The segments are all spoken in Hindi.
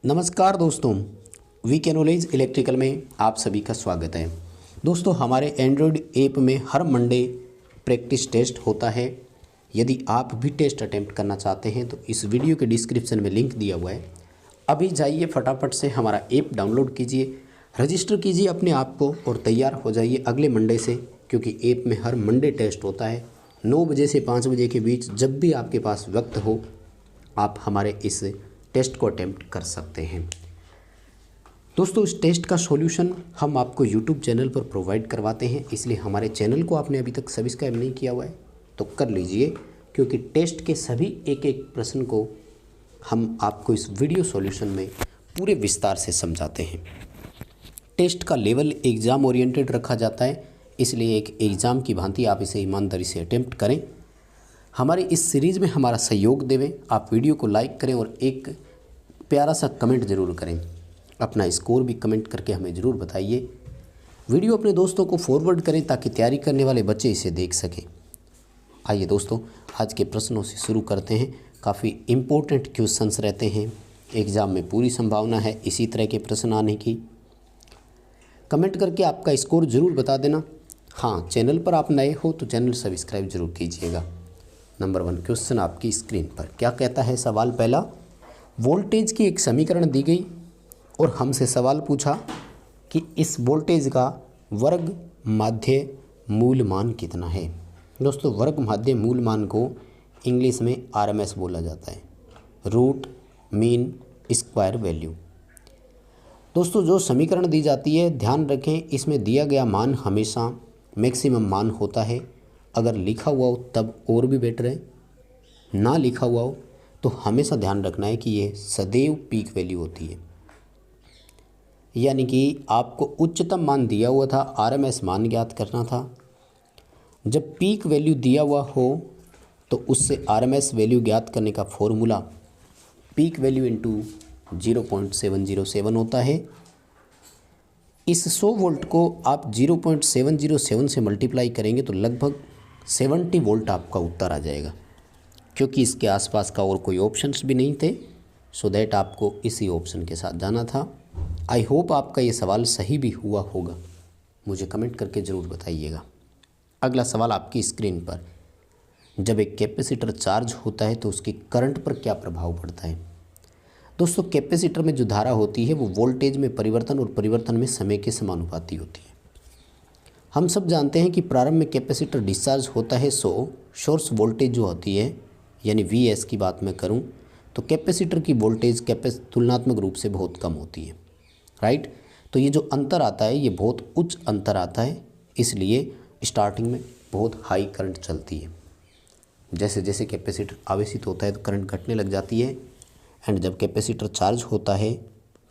नमस्कार दोस्तों, वी कैन नॉलेज इलेक्ट्रिकल में आप सभी का स्वागत है। दोस्तों, हमारे एंड्रॉयड ऐप में हर मंडे प्रैक्टिस टेस्ट होता है। यदि आप भी टेस्ट अटेम्प्ट करना चाहते हैं तो इस वीडियो के डिस्क्रिप्शन में लिंक दिया हुआ है। अभी जाइए फटाफट से हमारा ऐप डाउनलोड कीजिए, रजिस्टर कीजिए अपने आप को और तैयार हो जाइए अगले मंडे से, क्योंकि ऐप में हर मंडे टेस्ट होता है 9 बजे से 5 बजे के बीच। जब भी आपके पास वक्त हो आप हमारे इस टेस्ट को अटेम्प्ट कर सकते हैं। दोस्तों, इस टेस्ट का सॉल्यूशन हम आपको यूट्यूब चैनल पर प्रोवाइड करवाते हैं, इसलिए हमारे चैनल को आपने अभी तक सब्सक्राइब नहीं किया हुआ है तो कर लीजिए, क्योंकि टेस्ट के सभी एक एक प्रश्न को हम आपको इस वीडियो सॉल्यूशन में पूरे विस्तार से समझाते हैं। टेस्ट का लेवल एग्ज़ाम ओरिएंटेड रखा जाता है, इसलिए एक एग्ज़ाम की भांति आप इसे ईमानदारी से अटेम्प्ट करें। हमारे इस सीरीज़ में हमारा सहयोग देवें। आप वीडियो को लाइक करें और एक प्यारा सा कमेंट ज़रूर करें। अपना स्कोर भी कमेंट करके हमें ज़रूर बताइए। वीडियो अपने दोस्तों को फॉरवर्ड करें ताकि तैयारी करने वाले बच्चे इसे देख सकें। आइए दोस्तों, आज के प्रश्नों से शुरू करते हैं। काफ़ी इम्पोर्टेंट क्वेश्चंस रहते हैं, एग्ज़ाम में पूरी संभावना है इसी तरह के प्रश्न आने की। कमेंट करके आपका स्कोर ज़रूर बता देना। हाँ, चैनल पर आप नए हो तो चैनल सब्सक्राइब ज़रूर कीजिएगा। नंबर 1 क्वेश्चन आपकी स्क्रीन पर क्या कहता है। सवाल पहला, वोल्टेज की एक समीकरण दी गई और हमसे सवाल पूछा कि इस वोल्टेज का वर्ग माध्य मूल मान कितना है। दोस्तों, वर्ग माध्य मूल मान को इंग्लिश में आरएमएस बोला जाता है, रूट मीन स्क्वायर वैल्यू। दोस्तों, जो समीकरण दी जाती है ध्यान रखें, इसमें दिया गया मान हमेशा मैक्सिमम मान होता है। अगर लिखा हुआ हो तब और भी बेटर है, ना लिखा हुआ हो तो हमेशा ध्यान रखना है कि ये सदैव पीक वैल्यू होती है। यानी कि आपको उच्चतम मान दिया हुआ था, आरएमएस मान ज्ञात करना था। जब पीक वैल्यू दिया हुआ हो तो उससे आरएमएस वैल्यू ज्ञात करने का फॉर्मूला पीक वैल्यू इंटू 0.707 होता है। इस 100 वोल्ट को आप 0.707 से मल्टीप्लाई करेंगे तो लगभग 70 वोल्ट आपका उत्तर आ जाएगा, क्योंकि इसके आसपास का और कोई ऑप्शंस भी नहीं थे, सो दैट आपको इसी ऑप्शन के साथ जाना था। आई होप आपका ये सवाल सही भी हुआ होगा, मुझे कमेंट करके ज़रूर बताइएगा। अगला सवाल आपकी स्क्रीन पर, जब एक कैपेसिटर चार्ज होता है तो उसकी करंट पर क्या प्रभाव पड़ता है। दोस्तों, कैपेसिटर में जो धारा होती है वो वोल्टेज में परिवर्तन और परिवर्तन में समय के समानुपाती होती है। हम सब जानते हैं कि प्रारंभ में कैपेसिटर डिस्चार्ज होता है, सो सोर्स वोल्टेज जो होती है, यानी वीएस की बात मैं करूं तो कैपेसिटर की वोल्टेज तुलनात्मक रूप से बहुत कम होती है, राइट। तो ये जो अंतर आता है ये बहुत उच्च अंतर आता है, इसलिए स्टार्टिंग में बहुत हाई करंट चलती है। जैसे जैसे कैपेसिटर आवेशित होता है तो करंट घटने लग जाती है, एंड जब कैपेसिटर चार्ज होता है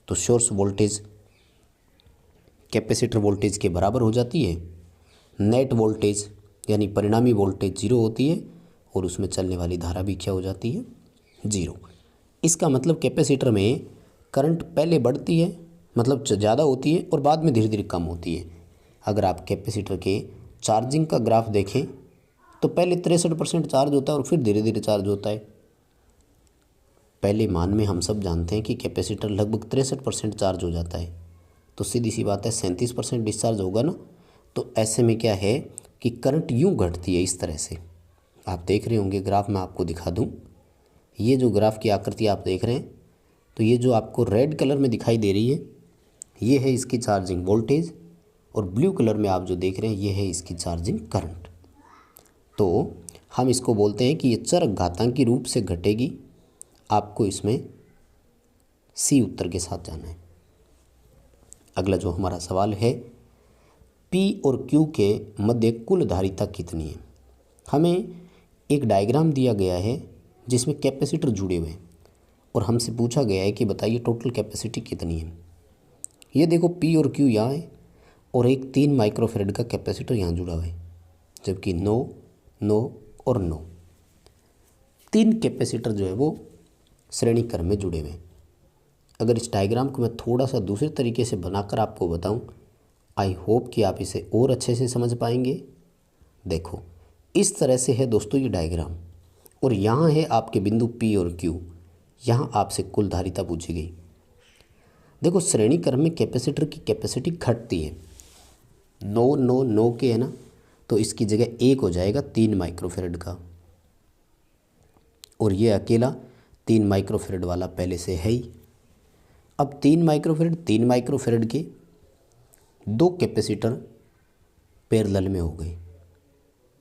तो सोर्स वोल्टेज कैपेसिटर वोल्टेज के बराबर हो जाती है। नेट वोल्टेज यानी परिणामी वोल्टेज 0 होती है और उसमें चलने वाली धारा भी क्या हो जाती है, 0। इसका मतलब कैपेसिटर में करंट पहले बढ़ती है, मतलब ज़्यादा होती है, और बाद में धीरे धीरे कम होती है। अगर आप कैपेसिटर के चार्जिंग का ग्राफ देखें तो पहले 63% चार्ज होता है और फिर धीरे धीरे चार्ज होता है। पहले मान में हम सब जानते हैं कि कैपेसिटर लगभग 63% चार्ज हो जाता है, तो सीधी सी बात है 37% डिस्चार्ज होगा ना। तो ऐसे में क्या है कि करंट यूँ घटती है इस तरह से। आप देख रहे होंगे ग्राफ, में आपको दिखा दूं, ये जो ग्राफ की आकृति आप देख रहे हैं, तो ये जो आपको रेड कलर में दिखाई दे रही है ये है इसकी चार्जिंग वोल्टेज, और ब्लू कलर में आप जो देख रहे हैं ये है इसकी चार्जिंग करंट। तो हम इसको बोलते हैं कि ये चर घातांकी रूप से घटेगी। आपको इसमें सी उत्तर के साथ जाना है। अगला जो हमारा सवाल है, P और Q के मध्य कुल धारिता कितनी है। हमें एक डायग्राम दिया गया है जिसमें कैपेसिटर जुड़े हुए हैं और हमसे पूछा गया है कि बताइए टोटल कैपेसिटी कितनी है। ये देखो, P और Q यहाँ है और एक 3 माइक्रोफेरेड का कैपेसिटर यहाँ जुड़ा हुआ है, जबकि 9, 9 और 9 3 कैपेसिटर जो है वो श्रेणी क्रम में जुड़े हुए हैं। अगर इस डायग्राम को मैं थोड़ा सा दूसरे तरीके से बनाकर आपको बताऊं, आई होप कि आप इसे और अच्छे से समझ पाएंगे। देखो, इस तरह से है दोस्तों ये डायग्राम, और यहाँ है आपके बिंदु P और Q। यहाँ आपसे कुल धारिता पूछी गई। देखो श्रेणी क्रम में कैपेसिटर की कैपेसिटी घटती है, 9 के है ना, तो इसकी जगह 1 हो जाएगा 3 माइक्रोफेरेड का, और ये अकेला 3 माइक्रोफेरेड वाला पहले से है ही। अब 3 माइक्रोफेरेड के 2 कैपेसिटर पैरेलल में हो गए,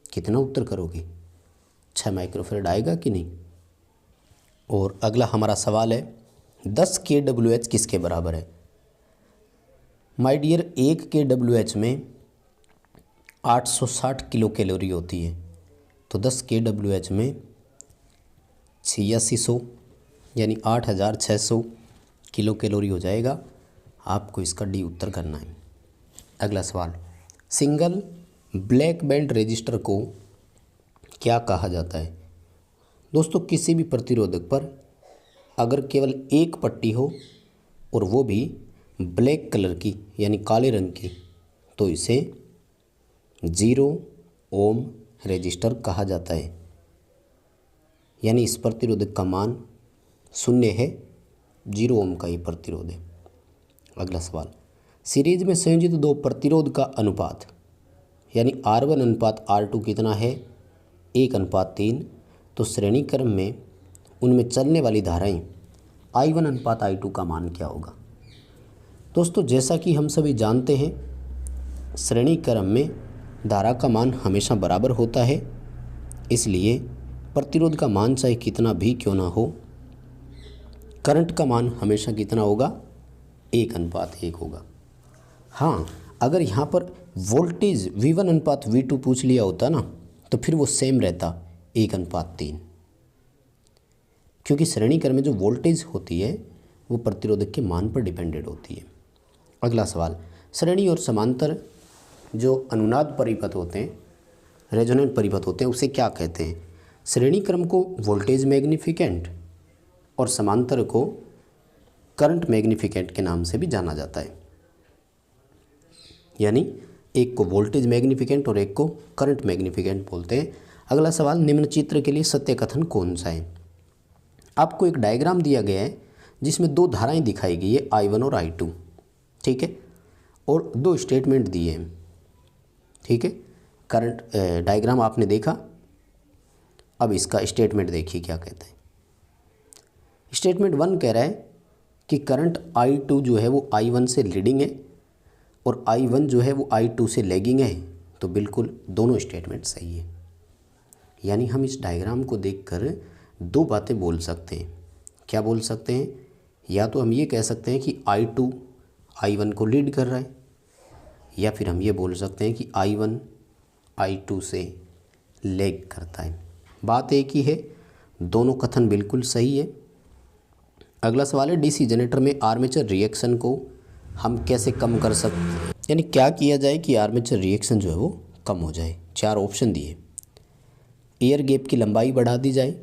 कितना उत्तर करोगे? 6 माइक्रोफेरेड आएगा कि नहीं? और अगला हमारा सवाल है 10 kWh किसके बराबर है? माय डियर, 1 kWh में 860 किलो कैलोरी होती है, तो 10 kWh में 8600 यानी 8600 किलो कैलोरी हो जाएगा। आपको इसका डी उत्तर करना है। अगला सवाल, सिंगल ब्लैक बैंड रेजिस्टर को क्या कहा जाता है? दोस्तों, किसी भी प्रतिरोधक पर अगर केवल एक पट्टी हो और वो भी ब्लैक कलर की यानी काले रंग की, तो इसे 0 ओम रेजिस्टर कहा जाता है, यानी इस प्रतिरोधक का मान 0 है, 0 ओम का ही प्रतिरोध है। अगला सवाल, सीरीज में संयोजित 2 प्रतिरोध का अनुपात यानी R1 अनुपात R2 कितना है? 1:3। तो श्रेणी क्रम में उनमें चलने वाली धाराएं I1 अनुपात I2 का मान क्या होगा? दोस्तों, जैसा कि हम सभी जानते हैं, श्रेणी क्रम में धारा का मान हमेशा बराबर होता है, इसलिए प्रतिरोध का मान चाहे कितना भी क्यों ना हो, करंट का मान हमेशा कितना होगा? 1:1 होगा। हाँ, अगर यहाँ पर वोल्टेज V1 अनुपात V2 पूछ लिया होता ना, तो फिर वो सेम रहता 1:3, क्योंकि श्रेणी क्रम में जो वोल्टेज होती है वो प्रतिरोधक के मान पर डिपेंडेंट होती है। अगला सवाल, श्रेणी और समांतर जो अनुनाद परिपथ होते हैं, रेजोनेंट परिपथ होते हैं, उसे क्या कहते हैं? श्रेणी क्रम को वोल्टेज मैग्निफिकेंट और समांतर को करंट मैग्निफिकेंट के नाम से भी जाना जाता है, यानी एक को वोल्टेज मैग्निफिकेंट और एक को करंट मैग्निफिकेंट बोलते हैं। अगला सवाल, निम्न चित्र के लिए सत्य कथन कौन सा है? आपको एक डायग्राम दिया गया है जिसमें 2 धाराएं दिखाई गई है, I1 और I2, ठीक है, और 2 स्टेटमेंट दिए हैं, ठीक है। करंट डायग्राम आपने देखा, अब इसका स्टेटमेंट देखिए क्या कहते हैं। स्टेटमेंट 1 कह रहा है कि करंट I2 जो है वो I1 से लीडिंग है और I1 जो है वो I2 से लैगिंग है। तो बिल्कुल दोनों स्टेटमेंट सही है, यानी हम इस डायग्राम को देखकर 2 बातें बोल सकते हैं। क्या बोल सकते हैं? या तो हम ये कह सकते हैं कि I2 I1 को लीड कर रहा है, या फिर हम ये बोल सकते हैं कि I1 I2 से लैग करता है। बात एक ही है, दोनों कथन बिल्कुल सही है। अगला सवाल है, डीसी जनरेटर में आर्मेचर रिएक्शन को हम कैसे कम कर सकते हैं, यानी क्या किया जाए कि आर्मेचर रिएक्शन जो है वो कम हो जाए। 4 ऑप्शन दिए। एयर गैप की लंबाई बढ़ा दी जाए,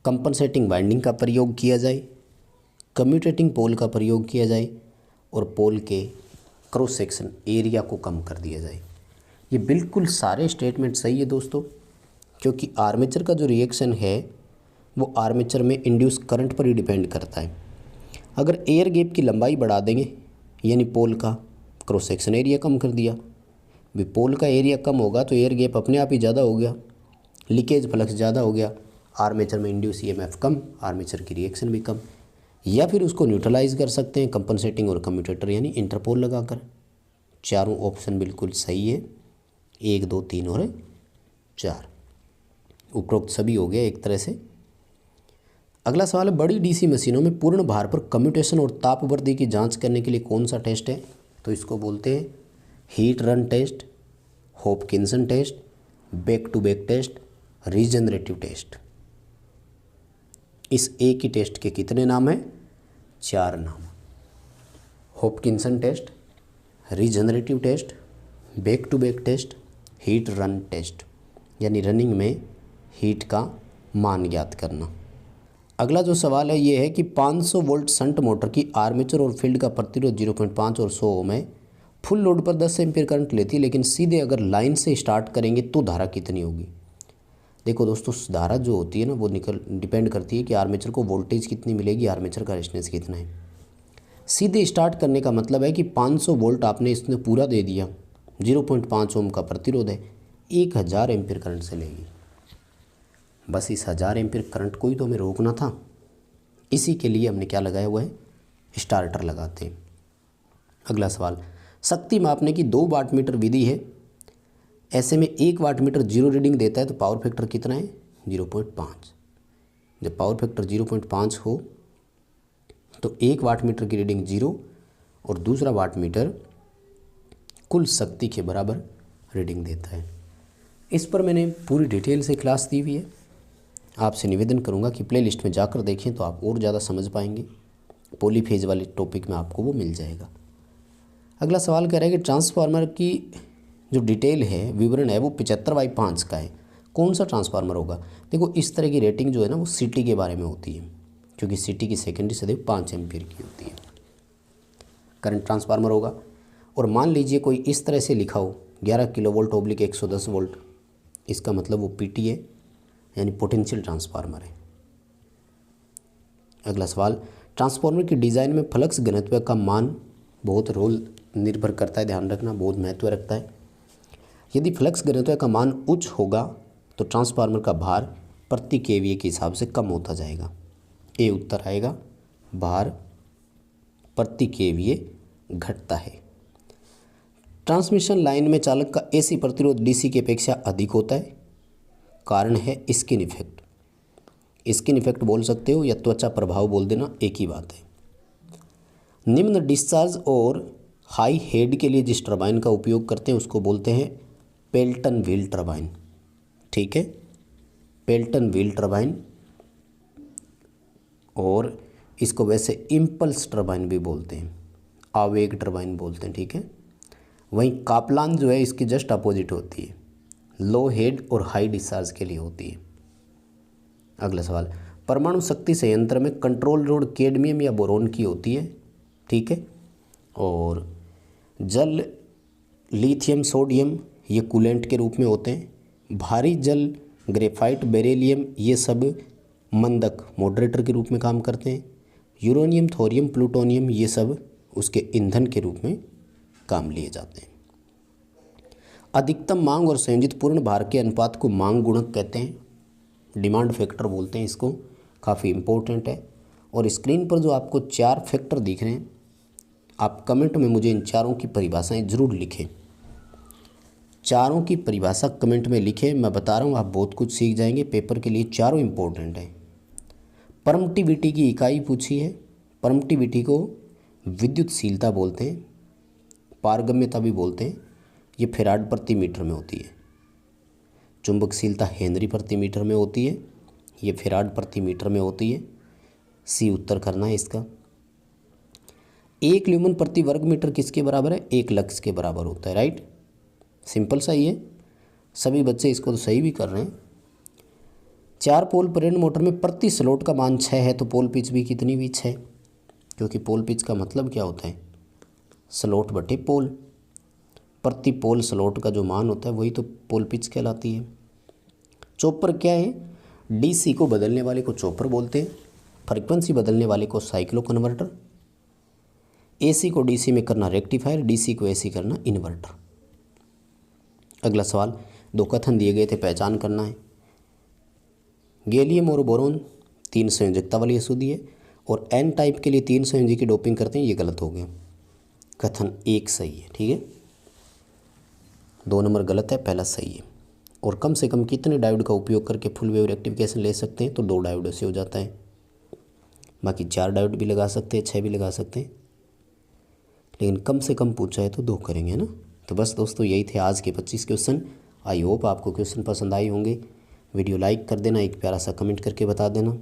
कंपनसेटिंग वाइंडिंग का प्रयोग किया जाए, कम्यूटेटिंग पोल का प्रयोग किया जाए, और पोल के क्रॉस सेक्शन एरिया को कम कर दिया जाए। ये बिल्कुल सारे स्टेटमेंट सही है दोस्तों, क्योंकि आर्मेचर का जो रिएक्शन है वो आर्मेचर में इंड्यूस करंट पर ही डिपेंड करता है। अगर एयर गैप की लंबाई बढ़ा देंगे, यानी पोल का क्रॉस सेक्शन एरिया कम कर दिया, भी पोल का एरिया कम होगा तो एयर गैप अपने आप ही ज़्यादा हो गया, लीकेज फ्लक्स ज़्यादा हो गया, आर्मेचर में इंड्यूस ईएमएफ कम, आर्मेचर की रिएक्शन भी कम। या फिर उसको न्यूट्रलाइज कर सकते हैं कंपनसेटिंग और कम्यूटेटर यानी इंटरपोल लगाकर। चारों ऑप्शन बिल्कुल सही है, 1, 2, 3 और 4 उपरोक्त सभी हो गया एक तरह से। अगला सवाल है, बड़ी डीसी मशीनों में पूर्ण भार पर कम्यूटेशन और ताप वृद्धि की जांच करने के लिए कौन सा टेस्ट है? तो इसको बोलते हैं heat run test, Hopkinson test, back to back test, regenerative test. इस एक ही टेस्ट के कितने नाम हैं? 4 नाम। Hopkinson test, regenerative test, back to back test, heat run test, यानी रनिंग में हीट का मान ज्ञात करना। अगला जो सवाल है ये है कि 500 वोल्ट शंट मोटर की आर्मेचर और फील्ड का प्रतिरोध 0.5 और 100 ओम है, फुल लोड पर 10 एम्पीयर करंट लेती है, लेकिन सीधे अगर लाइन से स्टार्ट करेंगे तो धारा कितनी होगी? देखो दोस्तों, धारा जो होती है ना वो डिपेंड करती है कि आर्मेचर को वोल्टेज कितनी मिलेगी, आर्मेचर का रेजिस्टेंस कितना है। सीधे स्टार्ट करने का मतलब है कि 500 वोल्ट आपने इसने पूरा दे दिया, 0.5 ओम का प्रतिरोध है, 1000 एम्पीयर करंट से लेगी। बस इस 1000 एम्पीयर करंट को ही तो हमें रोकना था, इसी के लिए हमने क्या लगाया हुआ है, स्टार्टर लगाते हैं। अगला सवाल, शक्ति मापने की 2 वाटमीटर विधि है, ऐसे में 1 वाटमीटर 0 रीडिंग देता है तो पावर फैक्टर कितना है, 0.5। जब पावर फैक्टर 0.5 हो तो 1 वाटमीटर की रीडिंग 0 और दूसरा वाटमीटर कुल शक्ति के बराबर रीडिंग देता है। इस पर मैंने पूरी डिटेल से क्लास दी हुई है, आपसे निवेदन करूंगा कि प्लेलिस्ट में जाकर देखें तो आप और ज़्यादा समझ पाएंगे। पॉलीफेज वाले टॉपिक में आपको वो मिल जाएगा। अगला सवाल कह रहा है कि ट्रांसफार्मर की जो डिटेल है, विवरण है, वो 75/5 का है, कौन सा ट्रांसफार्मर होगा। देखो इस तरह की रेटिंग जो है ना वो सिटी के बारे में होती है, क्योंकि सिटी की सेकेंडरी सदैव 5 एम्पीयर की होती है। करंट ट्रांसफार्मर होगा। और मान लीजिए कोई इस तरह से लिखा हो 11 किलोवोल्ट ओब्लिक 110 वोल्ट, इसका मतलब वो पीटी है, यानी पोटेंशियल ट्रांसफार्मर है। अगला सवाल, ट्रांसफार्मर की डिज़ाइन में फ्लक्स घनत्व का मान बहुत रोल निर्भर करता है, ध्यान रखना, बहुत महत्व रखता है। यदि फ्लक्स घनत्व का मान उच्च होगा तो ट्रांसफार्मर का भार प्रति केवीए के हिसाब से कम होता जाएगा। ए उत्तर आएगा, भार प्रति केवीए घटता है। ट्रांसमिशन लाइन में चालक का एसी प्रतिरोध डीसी की अपेक्षा अधिक होता है, कारण है स्किन इफेक्ट। स्किन इफेक्ट बोल सकते हो या त्वचा प्रभाव बोल देना, एक ही बात है। निम्न डिस्चार्ज और हाई हेड के लिए जिस टरबाइन का उपयोग करते हैं उसको बोलते हैं पेल्टन व्हील टरबाइन। ठीक है, पेल्टन व्हील टरबाइन, और इसको वैसे इम्पल्स टरबाइन भी बोलते हैं, आवेग टरबाइन बोलते हैं। ठीक है, वहीं कापलान जो है इसकी जस्ट अपोजिट होती है, लो हेड और हाई डिस्चार्ज के लिए होती है। अगला सवाल, परमाणु शक्ति संयंत्र में कंट्रोल रोड कैडमियम या बोरोन की होती है। ठीक है, और जल लिथियम सोडियम ये कूलेंट के रूप में होते हैं। भारी जल ग्रेफाइट बेरिलियम ये सब मंदक मॉडरेटर के रूप में काम करते हैं। यूरेनियम थोरियम प्लूटोनियम ये सब उसके ईंधन के रूप में काम लिए जाते हैं। अधिकतम मांग और संयोजित पूर्ण भार के अनुपात को मांग गुणक कहते हैं, डिमांड फैक्टर बोलते हैं इसको, काफ़ी इम्पोर्टेंट है। और स्क्रीन पर जो आपको 4 फैक्टर दिख रहे हैं, आप कमेंट में मुझे इन चारों की परिभाषाएं ज़रूर लिखें। चारों की परिभाषा कमेंट में लिखें, मैं बता रहा हूँ आप बहुत कुछ सीख जाएंगे। पेपर के लिए चारों इम्पोर्टेंट है। परमिटिविटी की इकाई पूछी है, परमिटिविटी को विद्युतशीलता बोलते हैं, पारगम्यता भी बोलते हैं, ये फैराड प्रति मीटर में होती है। चुंबकशीलता हेनरी प्रति मीटर में होती है, ये फैराड प्रति मीटर में होती है। सी उत्तर करना है इसका। 1 ल्यूमन प्रति वर्ग मीटर किसके बराबर है, 1 लक्स के बराबर होता है। राइट, सिंपल सा ही है, सभी बच्चे इसको तो सही भी कर रहे हैं। 4 पोल प्रेरण मोटर में प्रति स्लॉट का मान 6 है, तो पोल पिच भी कितनी भी 6, क्योंकि पोल पिच का मतलब क्या होता है, स्लॉट बटे पोल। प्रति पोल स्लॉट का जो मान होता है वही तो पोल पिच कहलाती है। चॉपर क्या है, डीसी को बदलने वाले को चॉपर बोलते हैं, फ्रीक्वेंसी बदलने वाले को साइक्लो कन्वर्टर, एसी को डीसी में करना रेक्टिफायर, डीसी को एसी करना इन्वर्टर। अगला सवाल, 2 कथन दिए गए थे, पहचान करना है। गैलियम और बोरोन 3 संयोजकता वाली अशुद्धि है, और एन टाइप के लिए 3 संयोजी की डोपिंग करते हैं, ये गलत हो गया। कथन 1 सही है। ठीक है, 2 नंबर गलत है, पहला सही है। और कम से कम कितने डायोड का उपयोग करके फुल वेव रेक्टिफिकेशन ले सकते हैं, तो 2 डायोड से हो जाता है। बाकी 4 डायोड भी लगा सकते हैं, 6 भी लगा सकते हैं, लेकिन कम से कम पूछा है तो 2 करेंगे ना। तो बस दोस्तों यही थे आज के 25 क्वेश्चन। आई होप आपको क्वेश्चन पसंद आए होंगे। वीडियो लाइक कर देना, एक प्यारा सा कमेंट करके बता देना,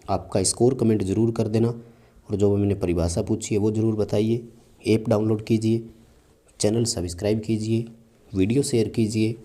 आपका स्कोर कमेंट ज़रूर कर देना, और जो मैंने परिभाषा पूछी है वो ज़रूर बताइए। ऐप डाउनलोड कीजिए, चैनल सब्सक्राइब कीजिए, वीडियो शेयर कीजिए,